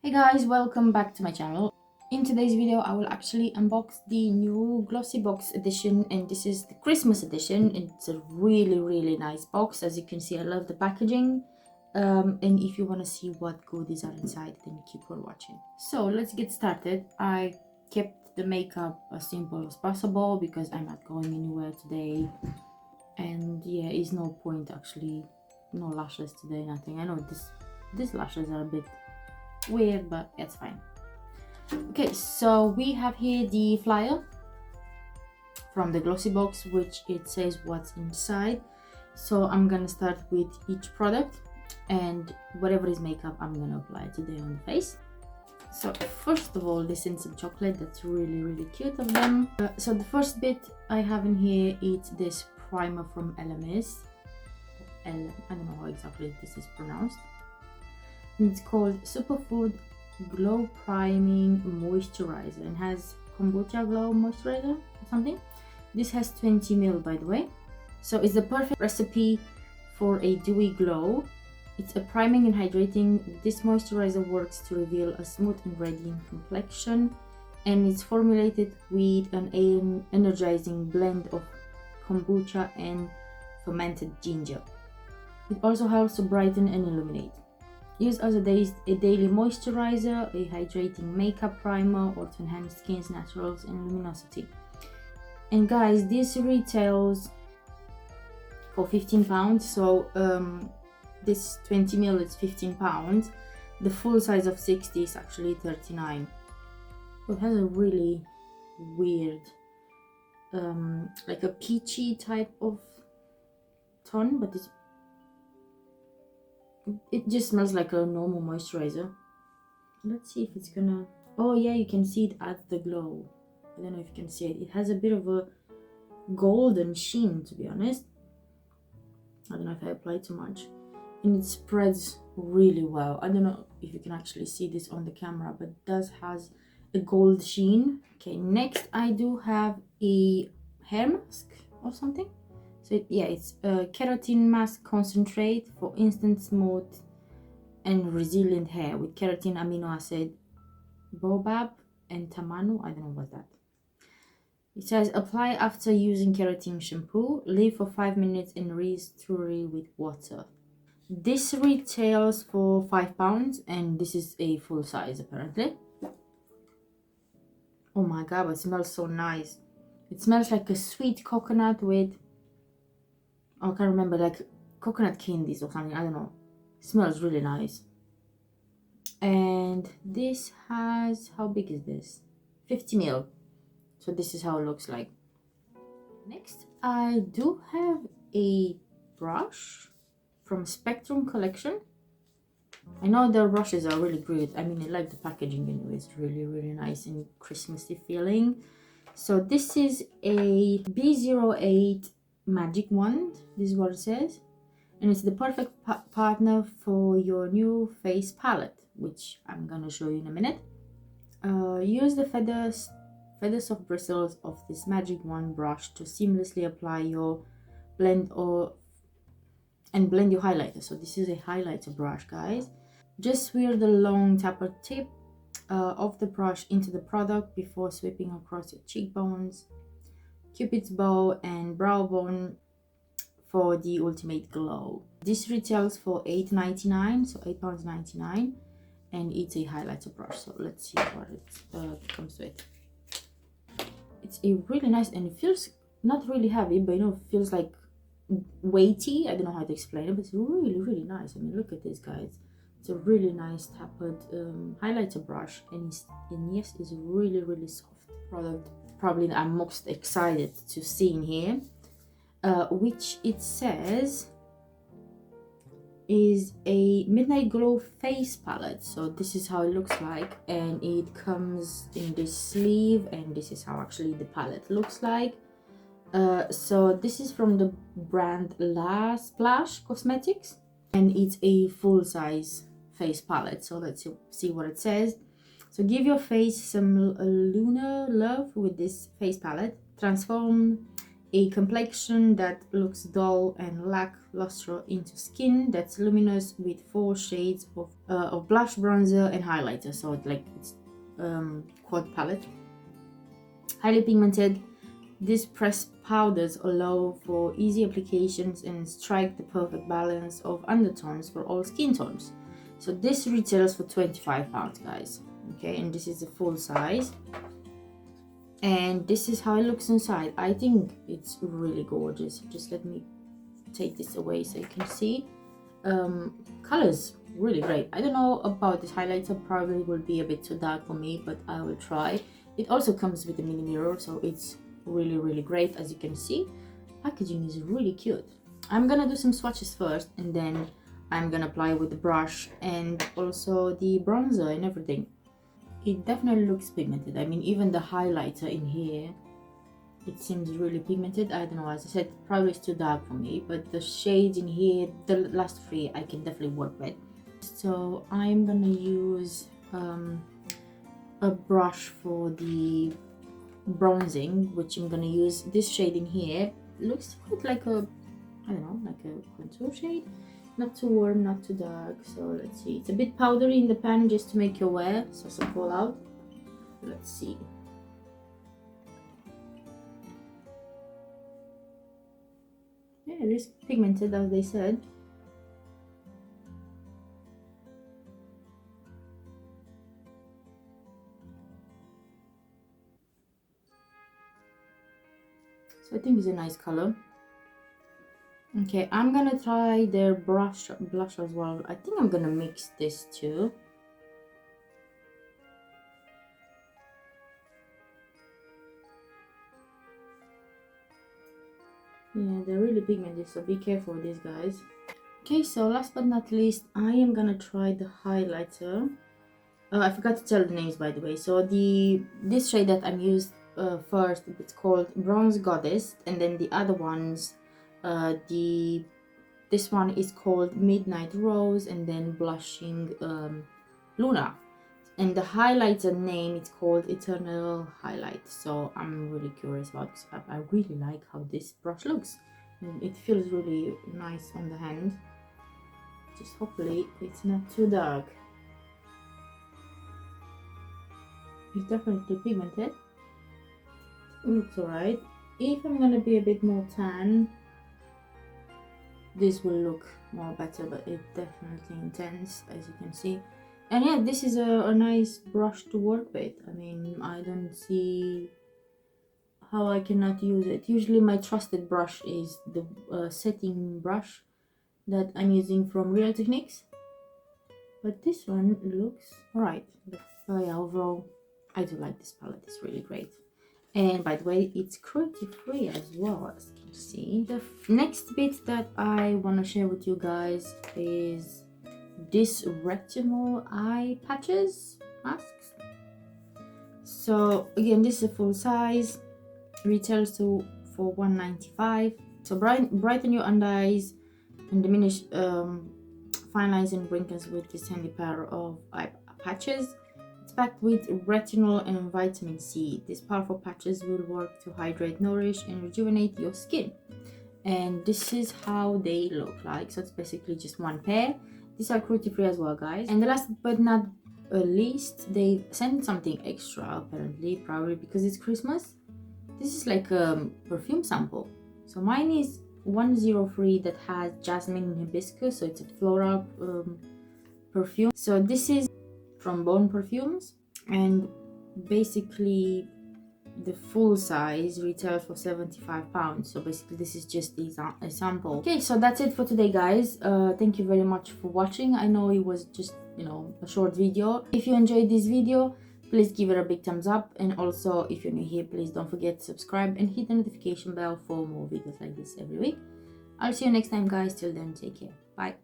Hey guys, welcome back to my channel. In today's video I will actually unbox the new GLOSSYBOX edition, and this is the Christmas edition. It's a really nice box. As you can see, I love the packaging, and if you want to see what goodies are inside, then keep on watching. So let's get started. I kept the makeup as simple as possible because I'm not going anywhere today, and yeah, it's no point actually. No lashes today, nothing. I know these lashes are a bit weird, but it's fine. Okay, so we have here the flyer from the GLOSSYBOX, which it says what's inside. So I'm gonna start with each product, and whatever is makeup I'm gonna apply today on the face. So first of all, this is some chocolate. That's really cute of them. So the first bit I have in here is this primer from LMS. I don't know how exactly this is pronounced. It's called Superfood Glow Priming Moisturizer and has kombucha glow moisturizer or something. This has 20 ml, by the way. So it's the perfect recipe for a dewy glow. It's a priming and hydrating. This moisturizer works to reveal a smooth and radiant complexion, and it's formulated with an energizing blend of kombucha and fermented ginger. It also helps to brighten and illuminate. Use as a daily moisturizer, a hydrating makeup primer, or to enhance skin's naturals and luminosity. And guys, this retails for £15. So this 20 ml is £15. The full size of 60 is actually 39. It has a really weird, like a peachy type of tone, but it just smells like a normal moisturizer. Let's see if it's gonna... Oh yeah, you can see it adds the glow. I don't know if you can see it. It has a bit of a golden sheen, to be honest. I don't know if I applied too much. And it spreads really well. I don't know if you can actually see this on the camera, but it does has a gold sheen. Okay, next I do have a hair mask or something. So it's a keratin mask concentrate for instant smooth and resilient hair with keratin, amino acid, baobab and tamanu. I don't know what's that. It says apply after using keratin shampoo, leave for 5 minutes and rinse thoroughly with water. This retails for £5, and this is a full size apparently. Oh my god, it smells so nice. It smells like a sweet coconut with... I can't remember, like coconut candies or something. I don't know. It smells really nice. And this has... how big is this? 50 ml. So this is how it looks like. Next, I do have a brush from Spectrum collection. I know their brushes are really great. I mean, I like the packaging anyway. It's really nice and Christmassy feeling. So this is a B08 magic wand. This is what it says, and it's the perfect partner for your new face palette, which I'm gonna show you in a minute. Use the feathers of bristles of this magic wand brush to seamlessly apply your blend and blend your highlighter. So this is a highlighter brush, guys. Just swirl the long taper tip of the brush into the product before sweeping across your cheekbones, cupid's bow and brow bone for the ultimate glow. This retails for £8.99, so £8.99, and it's a highlighter brush. So let's see what it comes with. It's a really nice, and it feels not really heavy, but you know, it feels like weighty. I don't know how to explain it, but it's really nice. I mean, look at this, guys. It's a really nice tapered highlighter brush, and yes, it's a really soft product. Probably I'm most excited to see in here, which it says is a Midnight Glow face palette. So this is how it looks like, and it comes in this sleeve, and this is how actually the palette looks like. So this is from the brand La Splash Cosmetics, and it's a full-size face palette. So let's see what it says. So give your face some lunar love with this face palette. Transform a complexion that looks dull and lackluster into skin that's luminous with 4 shades of blush, bronzer and highlighter. So it's quad palette. Highly pigmented. These pressed powders allow for easy applications and strike the perfect balance of undertones for all skin tones. So this retails for £25, guys. Okay, and this is the full size. And this is how it looks inside. I think it's really gorgeous. Just let me take this away so you can see. Colors really great. I don't know about this highlighter, probably will be a bit too dark for me, but I will try. It also comes with a mini mirror, so it's really great. As you can see, packaging is really cute. I'm gonna do some swatches first, and then I'm gonna apply with the brush and also the bronzer and everything. It definitely looks pigmented. I mean, even the highlighter in here, it seems really pigmented. I don't know, as I said, probably it's too dark for me, but the shades in here, the last 3, I can definitely work with. So I'm gonna use a brush for the bronzing, which I'm gonna use this shade in here. It looks quite like a, I don't know, like a contour shade. Not too warm, not too dark. So let's see. It's a bit powdery in the pan, just to make you aware, so some fallout. Let's see. Yeah, it is pigmented, as they said. So I think it's a nice color. Okay, I'm gonna try their blush as well. I think I'm gonna mix this too. Yeah, they're really pigmented, so be careful with these, guys. Okay, so last but not least, I am gonna try the highlighter. I forgot to tell the names, by the way. So this shade that I'm used first, it's called Bronze Goddess, and then the other ones, this one is called Midnight Rose, and then Blushing Luna. And the highlighter name, it's called Eternal Highlight. So I'm really curious about this. I really like how this brush looks. And it feels really nice on the hand. Just hopefully it's not too dark. It's definitely pigmented. It looks alright. If I'm gonna be a bit more tan, this will look more better, but it's definitely intense, as you can see. And yeah, this is a nice brush to work with. I mean, I don't see how I cannot use it. Usually my trusted brush is the setting brush that I'm using from Real Techniques, but this one looks alright. Oh yeah, overall I do like this palette. It's really great. And by the way, it's cruelty free as well, as you can see. The next bit that I want to share with you guys is this retinol eye patches masks. So again, this is a full size, retails for $1.95. So brighten your under eyes and diminish fine lines and wrinkles with this handy pair of eye patches. It's packed with retinol and vitamin C. These powerful patches will work to hydrate, nourish and rejuvenate your skin. And this is how they look like. So it's basically just one pair. These are cruelty free as well, guys. And the last but not least, they sent something extra, apparently, probably because it's Christmas. This is like a perfume sample. So mine is 103 that has jasmine and hibiscus, so it's a floral perfume. So this is from Bone Perfumes, and basically the full size retails for £75. So basically this is just a sample. Okay, so that's it for today, guys. Thank you very much for watching. I know it was just, you know, a short video. If you enjoyed this video, please give it a big thumbs up, and also if you're new here, please don't forget to subscribe and hit the notification bell for more videos like this every week. I'll see you next time, guys. Till then, take care. Bye.